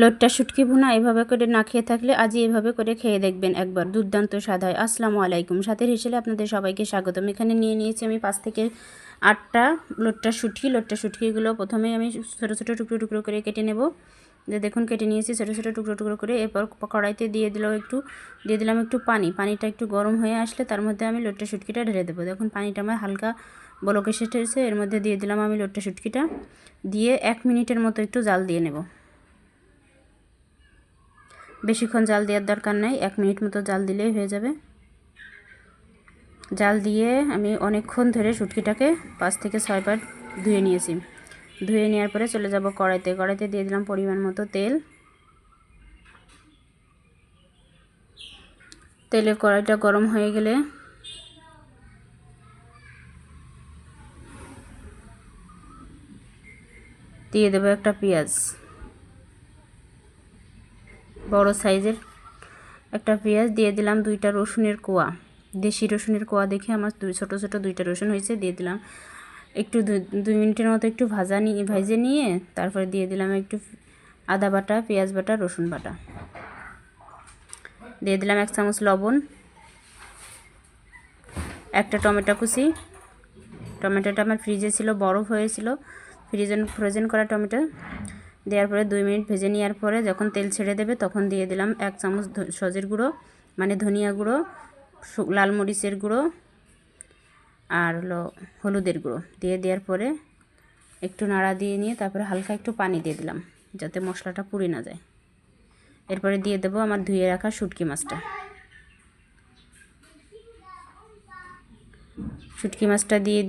লোটটা শুটকি ভুনা এভাবে করে না খেয়ে থাকলে আজই এভাবে করে খেয়ে দেখবেন একবার, দুর্দান্ত স্বাদ হয়। আসসালামু আলাইকুম, সাথের হিসেবে আপনাদের সবাইকে স্বাগতম। এখানে নিয়ে নিয়েছি আমি 5 থেকে 8টা লোটটা শুটকিগুলো প্রথমে আমি ছোটো ছোটো টুকরো টুকরো করে কেটে নেব। যে দেখুন কেটে নিয়েছি ছোটো ছোটো টুকরো টুকরো করে। এরপর কড়াইতে দিয়ে দিলাম একটু পানিটা একটু গরম হয়ে আসলে তার মধ্যে আমি লোটটা শুটকিটা ঢেলে দেবো। দেখুন পানিটা আমার হালকা বলক এসেছে, এর মধ্যে দিয়ে দিলাম আমি লোটটা শুটকিটা, দিয়ে 1 মিনিটের মতো একটু জাল দিয়ে নেব। বেশিক্ষণ জাল দেওয়ার দরকার নাই, 1 মিনিট মতো জাল দিলেই হয়ে যাবে। জাল দিয়ে আমি অনেকক্ষণ ধরে শুটকিটাকে 5 থেকে 6 বার ধুয়ে নিয়েছি। ধুয়ে নেওয়ার পরে চলে যাব কড়াইতে দিয়ে দিলাম পরিমাণ মতো তেলে কড়াইটা গরম হয়ে গেলে দিয়ে দেবো একটা পেঁয়াজ, বড় সাইজের একটা পেঁয়াজ দিয়ে দিলাম। 2টা রসুনের কোয়া, দেশি রসুনের কোয়া দেখে আমার ছোট ছোট 2টা রসুন হয়েছে, দিয়ে দিলাম। একটু 2 মিনিটের মতো একটু ভেজে নিয়ে তারপরে দিয়ে দিলাম একটু আদা বাটা, পেঁয়াজ বাটা, রসুন বাটা, দিয়ে দিলাম 1 চামচ লবণ, একটা টমেটো কুচি। টমেটোটা আমার ফ্রিজে ছিল, বরফ হয়েছিল, ফ্রোজেন করা টমেটো। দেওয়ার পরে 2 মিনিট ভেজে নেওয়ার পরে যখন তেল ছেড়ে দেবে তখন দিয়ে দিলাম 1 চামচ সজের গুঁড়ো, মানে ধনিয়া গুঁড়ো, লাল মরিচের গুঁড়ো আর হলুদের গুঁড়ো দিয়ে দেওয়ার পরে একটু নাড়া দিয়ে নিয়ে তারপরে হালকা একটু পানি দিয়ে দিলাম যাতে মশলাটা পুড়ে না যায়। এরপরে দিয়ে দেবো আমার ধুয়ে রাখা শুটকি মাছটা দিয়ে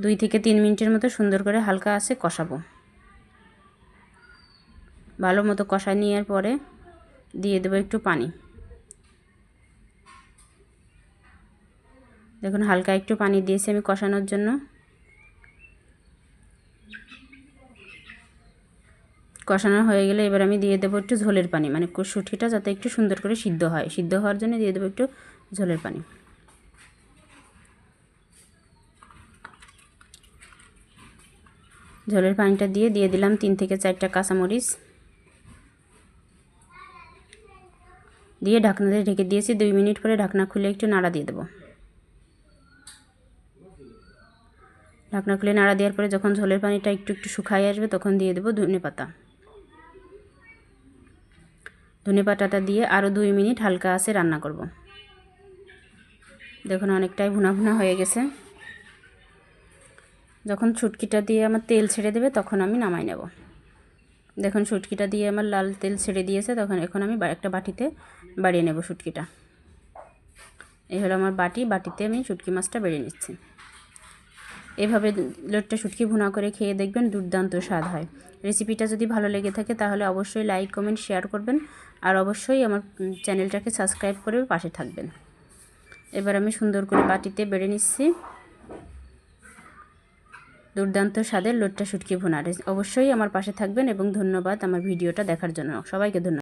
2 থেকে 3 মিনিটের মতো সুন্দর করে হালকা আঁচে কষাবো। ভালো মতো কষা নেওয়ার পরে দিয়ে দেবো একটু পানি। দেখুন হালকা একটু পানি দিয়েছি আমি কষানোর জন্য। কষানো হয়ে গেলে এবার আমি দিয়ে দেবো একটু ঝোলের পানি, মানে শুটকিটা যাতে একটু সুন্দর করে সিদ্ধ হয়, সিদ্ধ হওয়ার জন্য দিয়ে দেবো একটু ঝোলের পানি। ঝোলের পানিটা দিয়ে দিলাম 3 থেকে 4টা কাঁচামরিচ, দিয়ে ঢাকনা দিয়ে ঢেকে দিয়েছি। 2 মিনিট পরে ঢাকনা খুলে একটু নাড়া দিয়ে দেবো। ঢাকনা খুলে নাড়া দেওয়ার পরে যখন ঝোলের পানিটা একটু একটু শুকায় আসবে তখন দিয়ে দেবো ধনেপাতাটা দিয়ে আরও 2 মিনিট হালকা আঁচে রান্না করব। দেখুন অনেকটাই ভুনা ভুনা হয়ে গেছে। যখন শুটকিটা দিয়ে আমার তেল ছেড়ে দেবে তখন আমি নামাই নেব। দেখুন শুটকিটা দিয়ে আমার লাল তেল ছেড়ে দিয়েছে, এখন আমি একটা বাটিতে বাড়িয়ে নেব শুটকিটা। এই হলো আমার বাটিতে আমি শুটকি মাছটা বেড়ে নিচ্ছি। এভাবে লোটটা শুটকি ভুনা করে খেয়ে দেখবেন, দুর্দান্ত স্বাদ হয়। রেসিপিটা যদি ভালো লেগে থাকে তাহলে অবশ্যই লাইক কমেন্ট শেয়ার করবেন, আর অবশ্যই আমার চ্যানেলটাকে সাবস্ক্রাইব করে পাশে থাকবেন। এবার আমি সুন্দর করে বাটিতে বেড়ে নিচ্ছি দুর্দান্ত স্বাদের লোটটা শুটকি ভুনা। অবশ্যই আমার পাশে থাকবেন এবং ধন্যবাদ আমার ভিডিওটা দেখার জন্য। সবাইকে ধন্যবাদ।